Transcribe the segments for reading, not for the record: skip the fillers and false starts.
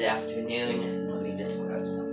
afternoon. Let me just grab some.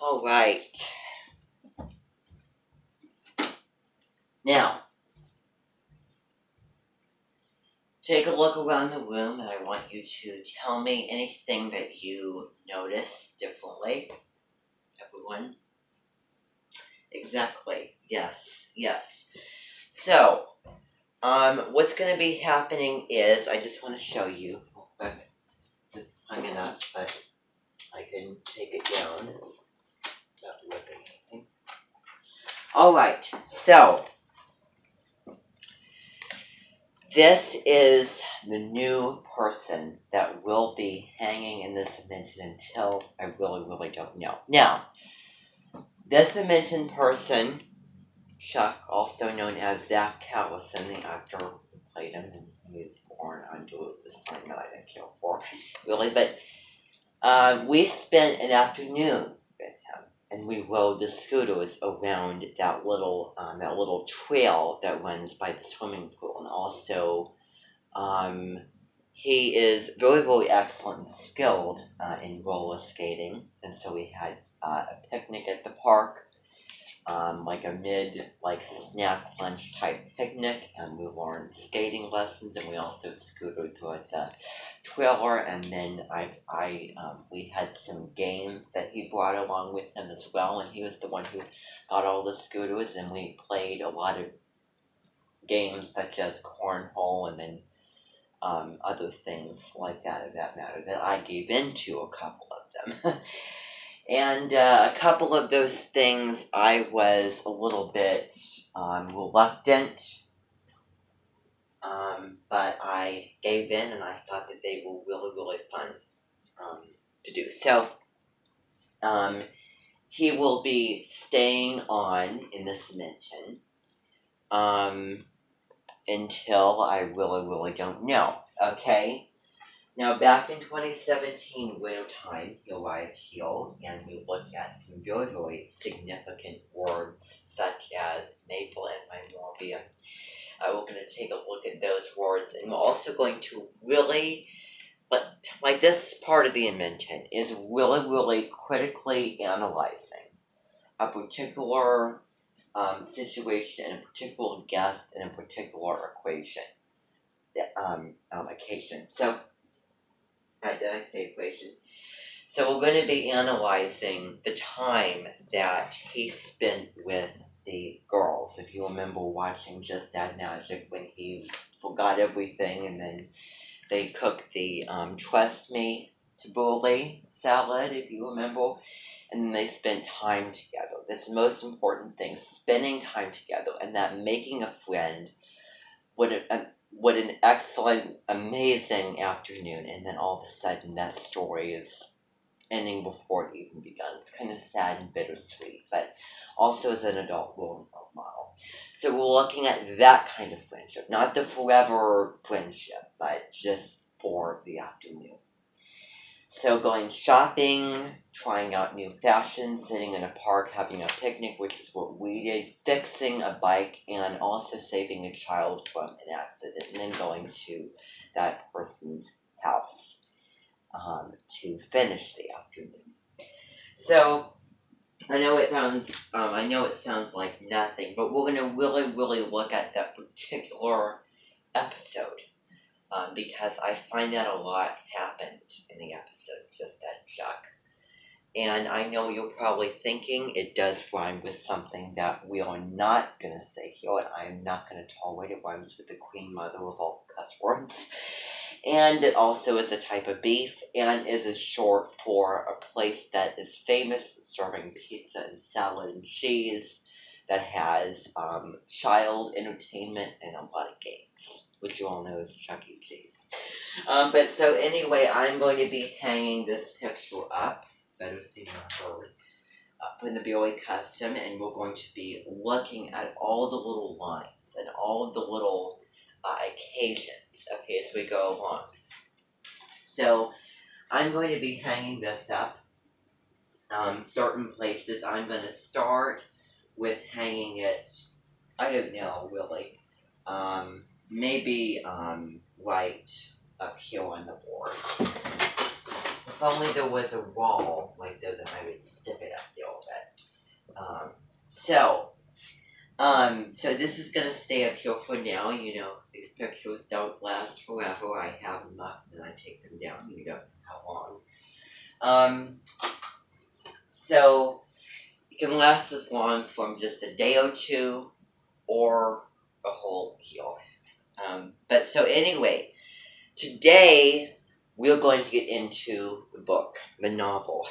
All right. Now, take a look around the room, and I want you to tell me anything that you notice differently. Everyone? Exactly. Yes. So, what's going to be happening is, I just want to show you real quick. Just hung it up, but I can take it down. Not ripping anything. All right. So, this is the new person that will be hanging in this dimension until I really don't know. Now, this dimension person, Chuck, also known as Zach Callison, the actor who played him, and he was born under the sign that I didn't care for, really, but we spent an afternoon with him, and we rode the scooters around that little trail that runs by the swimming pool, and also he is very excellent and skilled in roller skating, and so we had a picnic at the park, like a snack lunch type picnic, and we learned skating lessons, and we also scooted through the trailer, and then we had some games that he brought along with him as well, and he was the one who got all the scooters, and we played a lot of games such as cornhole, and then other things like that, of that matter, that I gave into a couple of them. And a couple of those things I was a little bit reluctant, but I gave in, and I thought that they were really fun to do. So, he will be staying on in this dimension until I really don't know. Okay? Now, back in 2017, winter time, he arrived here, and we looked at some very significant words, such as maple and magnolia. We're going to take a look at those words, and we're also going to really like this part of the invention is really, really critically analyzing a particular situation, and a particular guest, and a particular equation, occasion. So, did I say equation? So we're going to be analyzing the time that he spent with the girls. If you remember watching Just That Magic, when he forgot everything and then they cooked the Trust Me tabbouleh salad, if you remember, and then they spent time together. That's the most important thing, spending time together, and that making a friend. What an excellent, amazing afternoon, and then all of a sudden that story is ending before it even begun. It's kind of sad and bittersweet, but also as an adult role model. So we're looking at that kind of friendship, not the forever friendship, but just for the afternoon. So going shopping, trying out new fashions, sitting in a park, having a picnic, which is what we did, fixing a bike, and also saving a child from an accident, and then going to that person's house to finish the afternoon. So I know it sounds like nothing, but we're going to really, really look at that particular episode. Because I find that a lot happened in the episode, Just That Chuck. And I know you're probably thinking it does rhyme with something that we are not going to say here, and I'm not going to tolerate it. Rhymes with the Queen Mother with all the cuss words. And it also is a type of beef, and is a short for a place that is famous serving pizza and salad and cheese, that has child entertainment and a lot of games, which you all know is Chuck E. Cheese. But so anyway, I'm going to be hanging this picture up, better seen than heard, up in the BOA Custom, and we're going to be looking at all the little lines and all the little occasions, okay, as we go along. So I'm going to be hanging this up certain places. I'm going to start with hanging it, I don't know, really, maybe right up here on the board. If only there was a wall like this, then I would stick it up there a bit. So this is gonna stay up here for now. You know, these pictures don't last forever. I have them up and I take them down. You don't know how long. So it can last as long from just a day or two, or a whole year. But so anyway, today we're going to get into the book, the novel.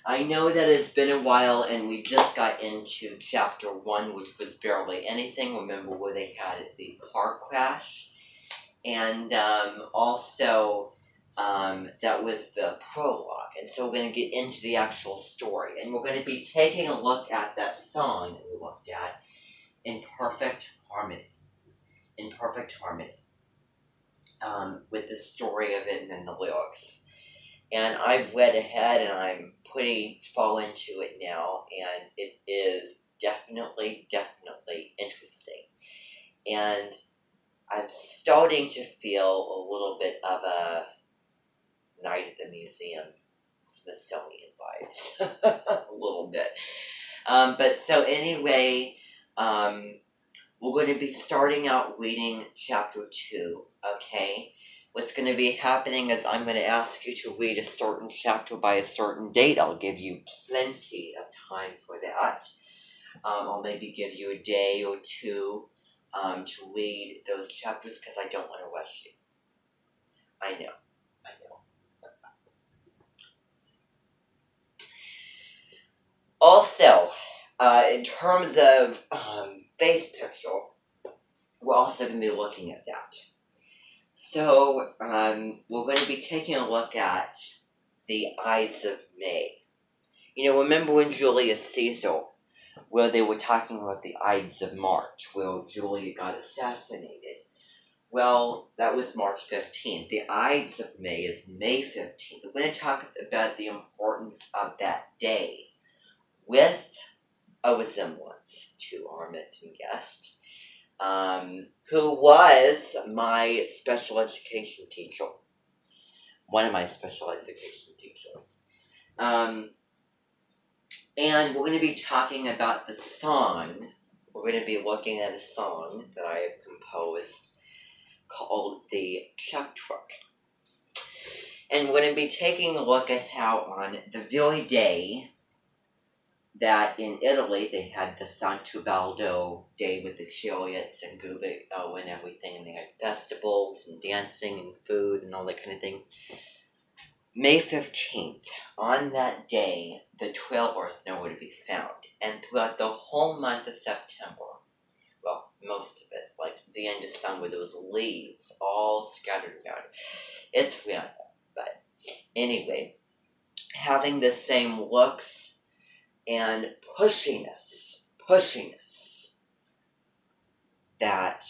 I know that it's been a while, and we just got into chapter 1, which was barely anything. Remember where they had the car crash? And also, that was the prologue. And so we're going to get into the actual story. And we're going to be taking a look at that song that we looked at, In Perfect Harmony. In Perfect Harmony. With the story of it and then the lyrics. And I've read ahead, and I'm pretty far into it now, and it is definitely interesting. And I'm starting to feel a little bit of a Night at the Museum, Smithsonian vibes. A little bit. But so anyway, we're going to be starting out reading chapter 2, okay? What's going to be happening is I'm going to ask you to read a certain chapter by a certain date. I'll give you plenty of time for that. I'll maybe give you a day or two to read those chapters, because I don't want to rush you. I know. Also, in terms of face picture, we're also going to be looking at that. So, we're going to be taking a look at the Ides of May. You know, remember when Julius Caesar, where they were talking about the Ides of March, where Julia got assassinated? Well, that was March 15th. The Ides of May is May 15th. We're going to talk about the importance of that day with a resemblance to our mentioned guest, who was my special education teacher. one of my special education teachers. And we're going to be talking about the song. We're going to be looking at a song that I have composed called the Chuck Truck. And we're going to be taking a look at how on the very day that in Italy they had the Sant'Ubaldo Day with the chariots and Gubbio and everything, and they had festivals and dancing and food and all that kind of thing. May 15th, on that day, the trail was nowhere to be found. And throughout the whole month of September, well, most of it, like the end of summer, there was leaves all scattered around. It's random, but anyway, having the same looks and pushiness that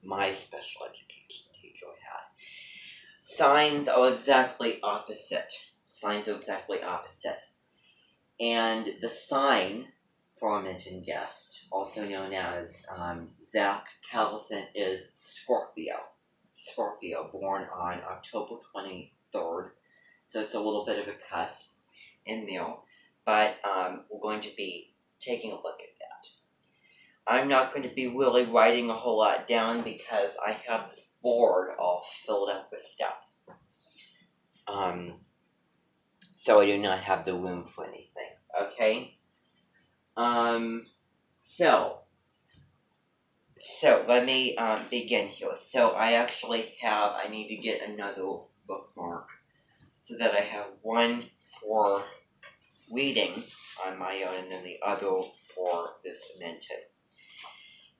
my special education teacher had. Signs are exactly opposite. And the sign for our mentioned guest, also known as Zach Callison, is Scorpio. Scorpio, born on October 23rd. So it's a little bit of a cusp in there. But we're going to be taking a look at that. I'm not going to be really writing a whole lot down because I have this board all filled up with stuff. So I do not have the room for anything, okay? So let me begin here. So I need to get another bookmark so that I have one for reading on my own and then the other for this mention.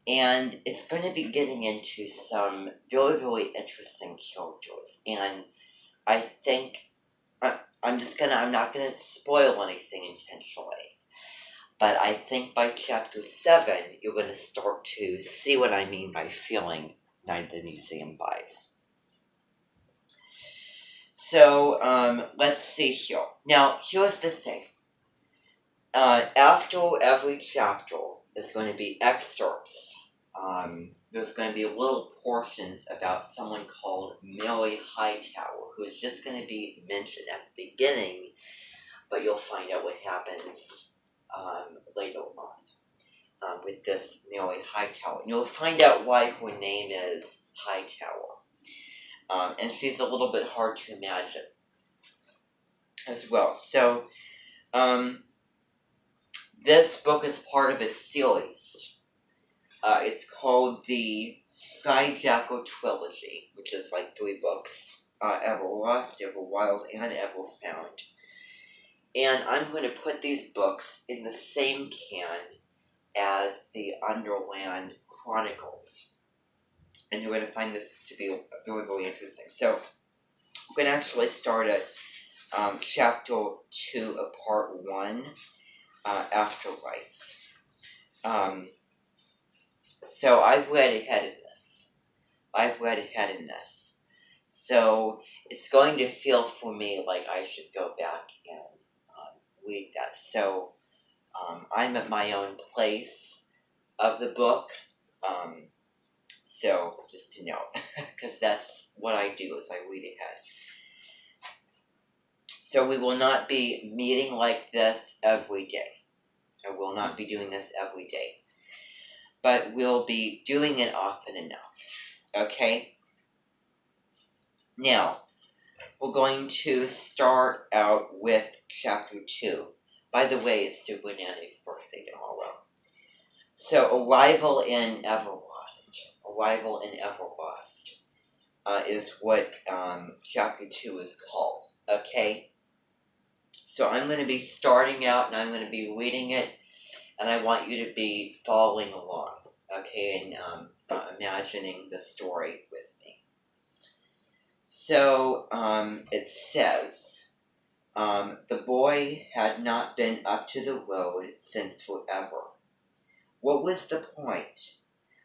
And it's going to be getting into some very, very interesting characters. And I think I'm not going to spoil anything intentionally. But I think by chapter 7, you're going to start to see what I mean by feeling Night at the Museum vibes. So, let's see here. Now, here's the thing. After every chapter, there's going to be excerpts. There's going to be little portions about someone called Mary Hightower, who is just going to be mentioned at the beginning, but you'll find out what happens later on with this Mary Hightower. And you'll find out why her name is Hightower. And she's a little bit hard to imagine as well. So, this book is part of a series. It's called the Skyjackal Trilogy, which is like 3 books. Ever Lost, Ever Wild, and Ever Found. And I'm going to put these books in the same can as the Underland Chronicles. And you're going to find this to be very, very interesting. So, we're going to actually start at chapter 2 of part 1, Afterlights. So I've read ahead in this. So it's going to feel for me like I should go back and read that. So I'm at my own place of the book. So just to know, because that's what I do is I read ahead. So we will not be meeting like this every day. I will not be doing this every day. But we'll be doing it often enough. Okay? Now, we're going to start out with chapter 2. By the way, it's Super Nanny's birthday tomorrow. So, Arrival in Everlost is what chapter 2 is called. Okay? So I'm going to be starting out and I'm going to be reading it, and I want you to be following along, okay, and imagining the story with me. So, it says, the boy had not been up to the road since forever. What was the point?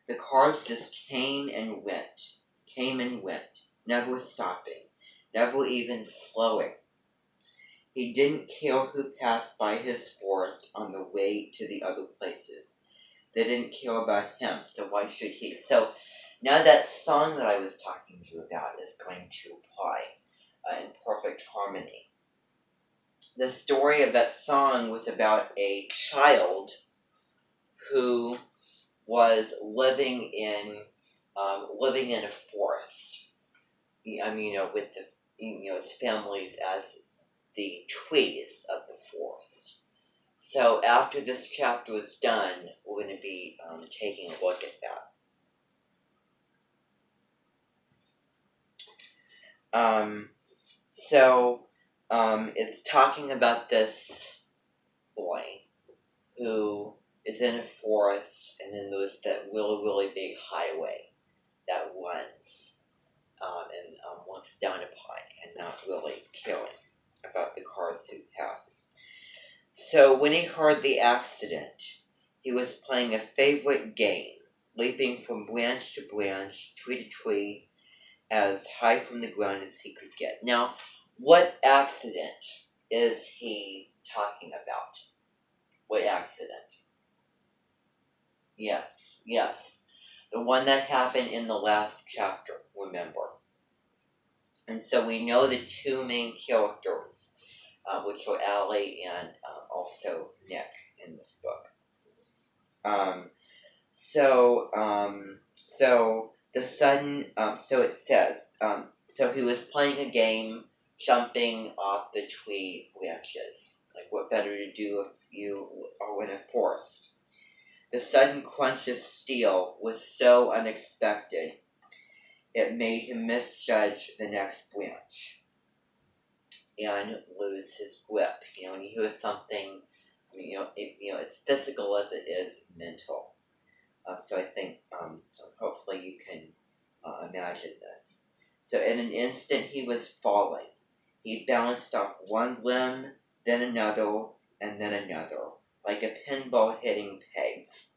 The cars just came and went, never stopping, never even slowing. He didn't care who passed by his forest on the way to the other places. They didn't care about him, so why should he? So now that song that I was talking to you about is going to apply. in perfect harmony. The story of that song was about a child who was living in a forest. With his families as the trees of the forest. So after this chapter is done, we're going to be taking a look at that. It's talking about this boy who is in a forest, and then there's that really, really big highway that runs and looks down upon and not really caring about the cars who pass. So when he heard the accident, he was playing a favorite game, leaping from branch to branch, tree to tree, as high from the ground as he could get. Now, what accident is he talking about? What accident? Yes. The one that happened in the last chapter, remember. And so we know the two main characters, which were Allie and also Nick in this book. So it says, so he was playing a game, jumping off the tree branches. Like, what better to do if you are in a forest? The sudden crunch of steel was so unexpected, it made him misjudge the next branch and lose his grip. When you hear something, it's physical as it is mental. So I think, hopefully you can imagine this. So in an instant he was falling. He bounced off one limb, then another, and then another, like a pinball hitting pegs.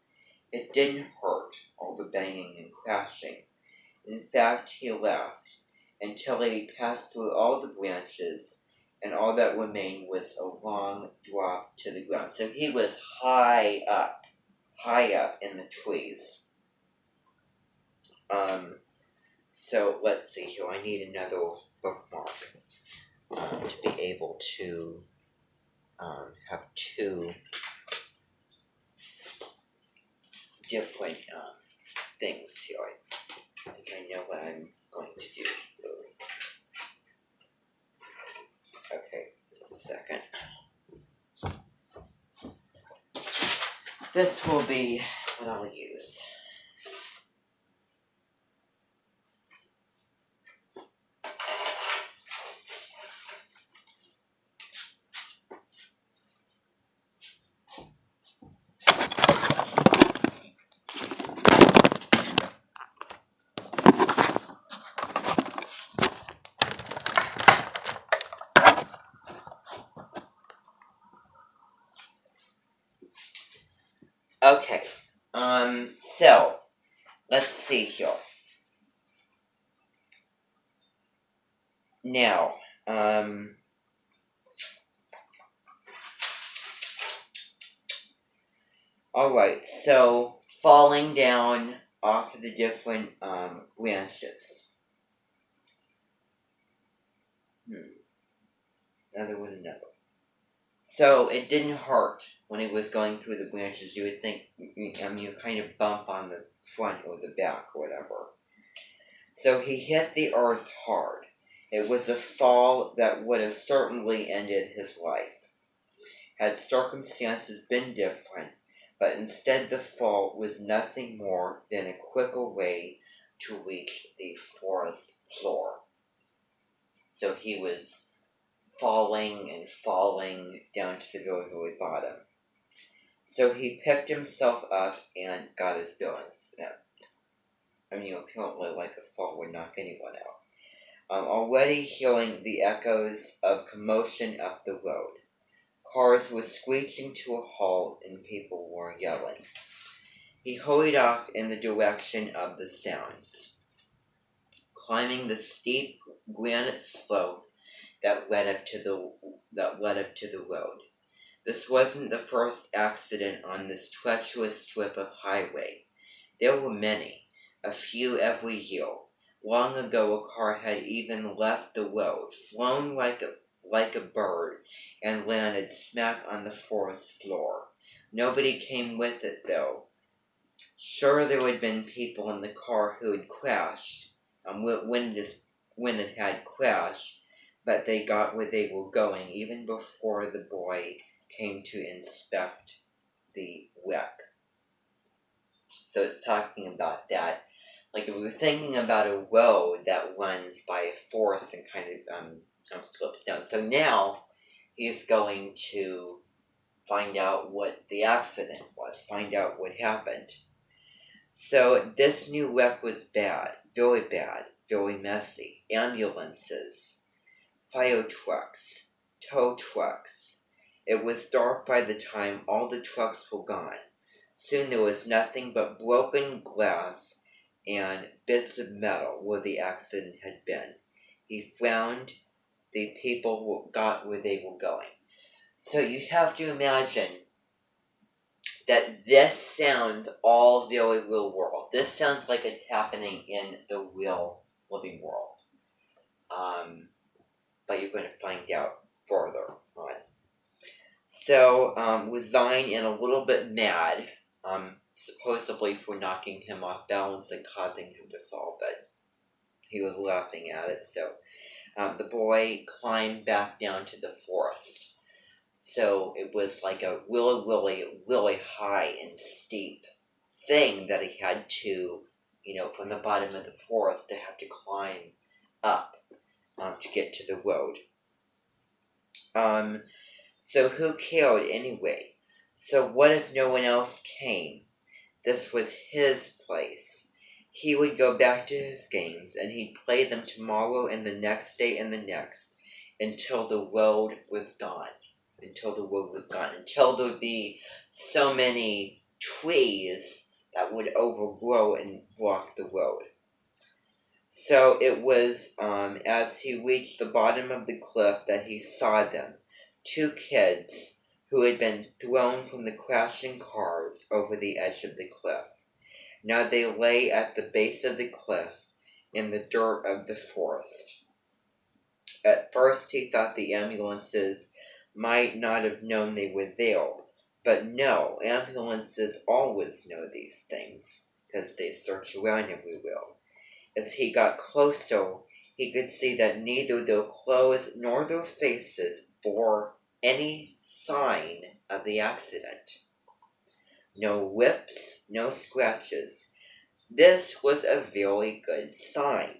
It didn't hurt, all the banging and crashing. In fact, he laughed, until he passed through all the branches, and all that remained was a long drop to the ground. So he was high up in the trees. So let's see here. I need another bookmark to be able to have two different things here. I think I know what I'm going to do. Okay, just a second. This will be what I'll use. Okay, so, let's see here. Now, alright, so, falling down off of the different, branches. Another. So, it didn't hurt when he was going through the branches. You would think, you kind of bump on the front or the back or whatever. So he hit the earth hard. It was a fall that would have certainly ended his life, had circumstances been different, but instead the fall was nothing more than a quicker way to reach the forest floor. So he was falling and falling down to the very, very bottom. So he picked himself up and got his balance. Apparently like a fall would knock anyone out. Already hearing the echoes of commotion up the road. Cars were screeching to a halt and people were yelling. He hurried off in the direction of the sounds, climbing the steep granite slope that led up to the road. This wasn't the first accident on this treacherous strip of highway. There were many, a few every year, Long ago a car had even left the road, flown like a bird, and landed smack on the forest floor. Nobody came with it, though. Sure, there had been people in the car who had crashed, when it had crashed, but they got where they were going even before the boy came to inspect the wreck. So it's talking about that. Like if we're thinking about a road that runs by a forest and kind of slips down. So now he's going to find out what the accident was, find out what happened. So this new wreck was bad, very messy. Ambulances, fire trucks, tow trucks. It was dark by the time all the trucks were gone. Soon there was nothing but broken glass and bits of metal where the accident had been. He found the people got where they were going. So you have to imagine that this sounds all very real world. This sounds like it's happening in the real living world. But you're going to find out further on. So, resigned and a little bit mad, supposedly for knocking him off balance and causing him to fall, but he was laughing at it. So, the boy climbed back down to the forest. So it was like a really high and steep thing that he had to, from the bottom of the forest to have to climb up to get to the road. So who cared anyway? So what if no one else came? This was his place. He would go back to his games, and he'd play them tomorrow and the next day and the next, until the road was gone. Until there would be so many trees that would overgrow and block the road. So it was as he reached the bottom of the cliff that he saw them, two kids who had been thrown from the crashing cars over the edge of the cliff. Now they lay at the base of the cliff in the dirt of the forest. At first he thought the ambulances might not have known they were there, but no, ambulances always know these things, because they search around everywhere. As he got closer, he could see that neither their clothes nor their faces bore any sign of the accident. No whips, no scratches. This was a very good sign.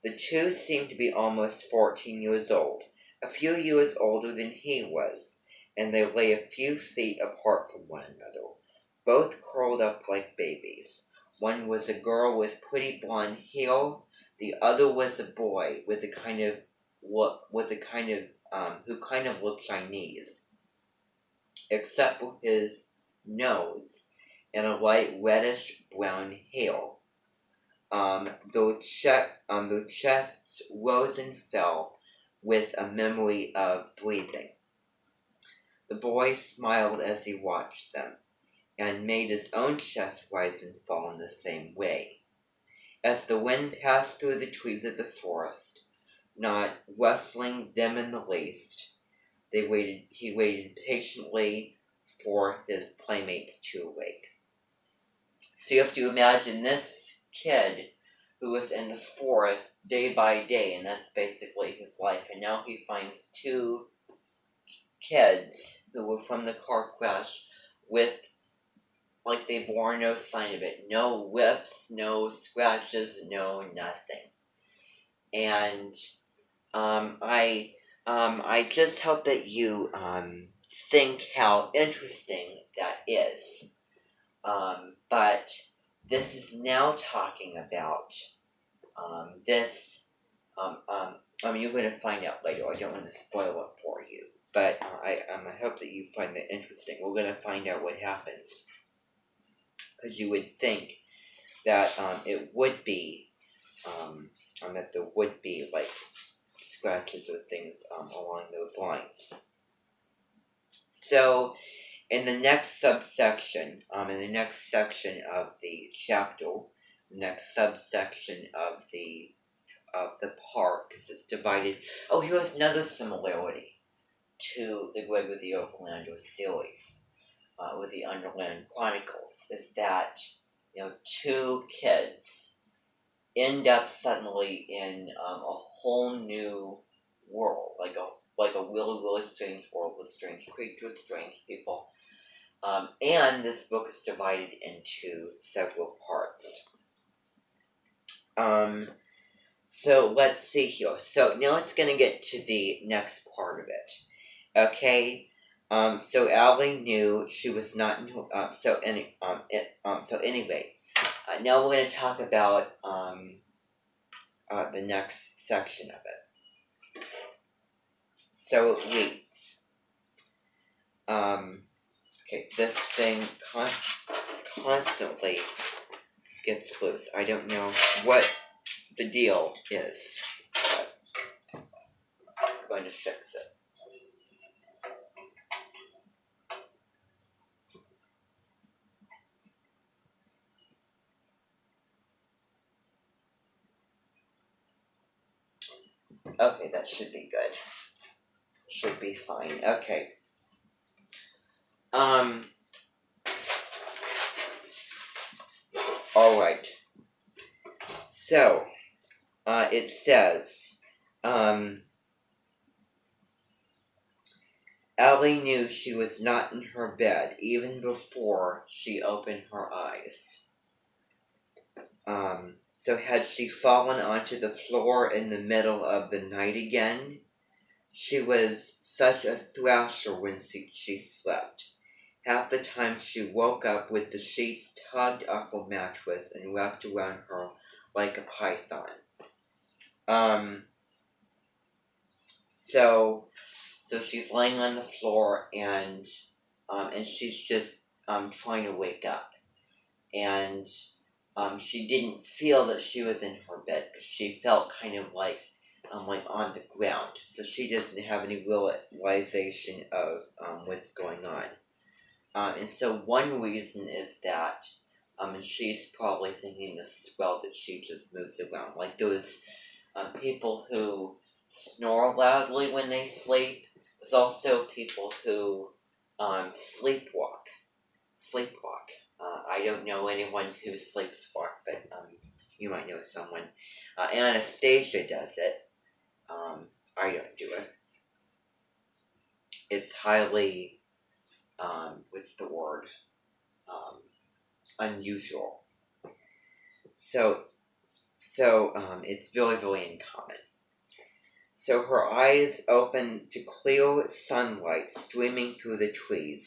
The two seemed to be almost 14 years old, a few years older than he was, and they lay a few feet apart from one another, both curled up like babies. One was a girl with pretty blonde hair, the other was a boy with a kind of who kind of looked Chinese, except for his nose and a light reddish brown hair. Their chests rose and fell with a memory of breathing. The boy smiled as he watched them, and made his own chest rise and fall in the same way. As the wind passed through the trees of the forest, not rustling them in the least, he waited patiently for his playmates to awake. So you have to imagine this kid who was in the forest day by day, and that's basically his life. And now he finds two kids who were from the car crash with, like, they bore no sign of it. No whips, no scratches, no nothing. And I just hope that you think how interesting that is. But this is now talking about this. You're going to find out later. I don't want to spoil it for you, but I hope that you find that interesting. We're going to find out what happens, because you would think that it would be, that there would be like scratches or things along those lines. So, in the next subsection, in the next section of the chapter, next subsection of the park, because it's divided. Oh, here's another similarity to the Gregory the Overlander series with the Underland Chronicles, is that two kids end up suddenly in a whole new world, like a really really strange world with strange creatures, strange people. And this book is divided into several parts. So let's see here. So now it's going to get to the next part of it. Okay. So Allie knew she was not. So anyway, now we're going to talk about the next section of it. So it reads. Okay, this thing constantly gets loose. I don't know what the deal is, but I'm going to fix it. Okay, that should be good. Should be fine. Okay. Alright. So, it says, Ellie knew she was not in her bed even before she opened her eyes. So had she fallen onto the floor in the middle of the night again? She was such a thrasher when she slept. Half the time she woke up with the sheets tugged off her mattress and wrapped around her like a python. So she's laying on the floor and she's just trying to wake up, and she didn't feel that she was in her bed because she felt kind of like on the ground. So she doesn't have any realization of what's going on. And so one reason is that and she's probably thinking this as well, that she just moves around. Like those people who snore loudly when they sleep. There's also people who sleepwalk. I don't know anyone who sleepwalk, but you might know someone. Anastasia does it. I don't do it. It's highly, what's the word? Unusual. So it's very, very uncommon. So her eyes opened to clear sunlight streaming through the trees,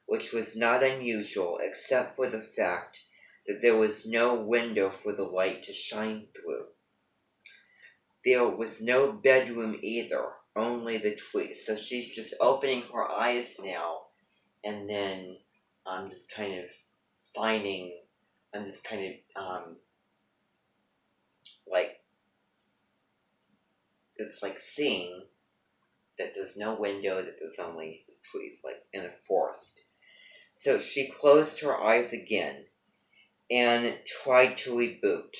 which was not unusual except for the fact that there was no window for the light to shine through. There was no bedroom either, only the trees. So she's just opening her eyes now, and then just kind of finding, I'm just kind of like, it's like seeing that there's no window, that there's only trees, like in a forest. So she closed her eyes again and tried to reboot.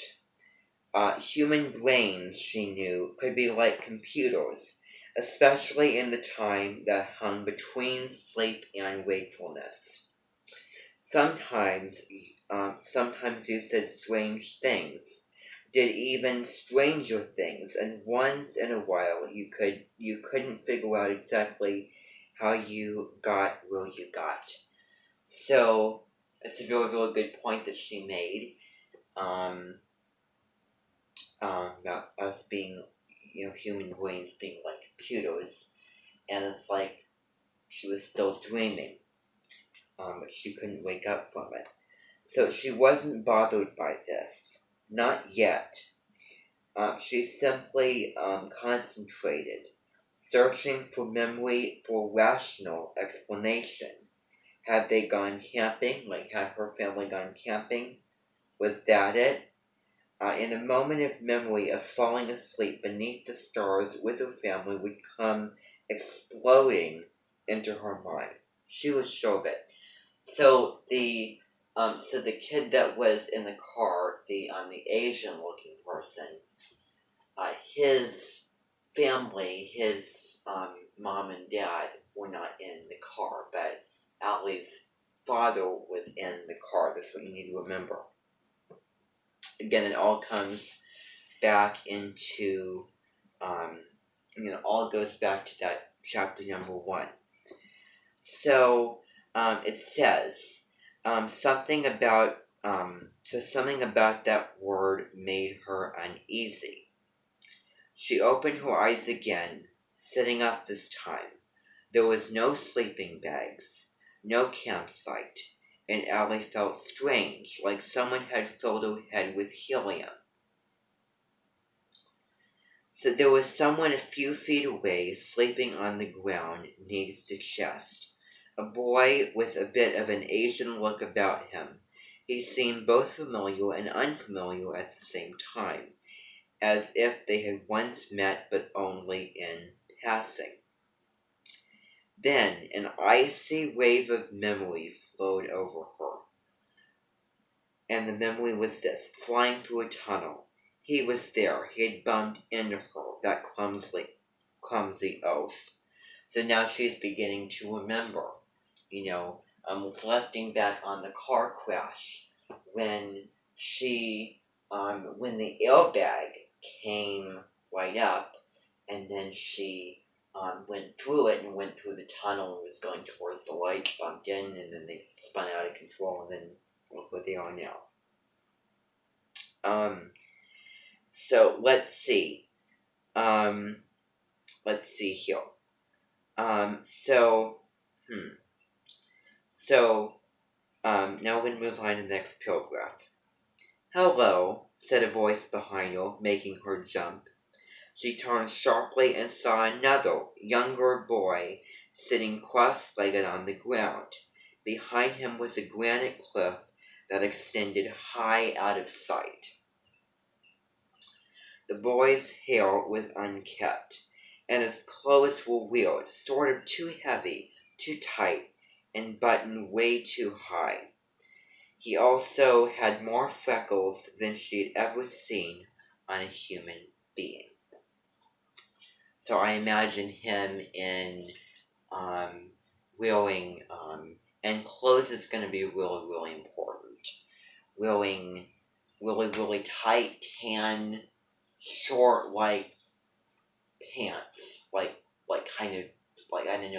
Human brains, she knew, could be like computers, especially in the time that hung between sleep and wakefulness. Sometimes you said strange things, did even stranger things, and once in a while you couldn't figure out exactly how you got where you got. So it's a very, very good point that she made about us being, human brains being like computers, and it's like she was still dreaming, but she couldn't wake up from it. So she wasn't bothered by this. Not yet. She simply concentrated, searching for memory for rational explanation. Had they gone camping? Like, had her family gone camping? Was that it? In a moment of memory of falling asleep beneath the stars with her family would come exploding into her mind. She was sure of it. So the So the kid that was in the car, the Asian looking person, his family, his mom and dad were not in the car, but Allie's father was in the car. That's what you need to remember. Again, it all comes back into, all goes back to that chapter number 1. So, it says, something about that word made her uneasy. She opened her eyes again, sitting up this time. There was no sleeping bags, no campsite, and Allie felt strange, like someone had filled her head with helium. So there was someone a few feet away, sleeping on the ground, knees to chest. A boy with a bit of an Asian look about him. He seemed both familiar and unfamiliar at the same time, as if they had once met but only in passing. Then an icy wave of memory flowed over her. And the memory was this: flying through a tunnel. He was there. He had bumped into her, that clumsy oaf. So now she's beginning to remember, reflecting back on the car crash when when the airbag came right up, and then she went through it and went through the tunnel and was going towards the light, bumped in, and then they spun out of control, and then look where they are now. So let's see. Let's see here. Now we're going to move on to the next paragraph. Hello, said a voice behind her, making her jump. She turned sharply and saw another, younger boy sitting cross-legged on the ground. Behind him was a granite cliff that extended high out of sight. The boy's hair was unkempt, and his clothes were weird, sort of too heavy, too tight, and buttoned way too high. He also had more freckles than she had ever seen on a human being. So I imagine him in wearing, and clothes is going to be really, really important. Wearing really, really tight, tan, short, like, pants, like kind of, like, I don't know,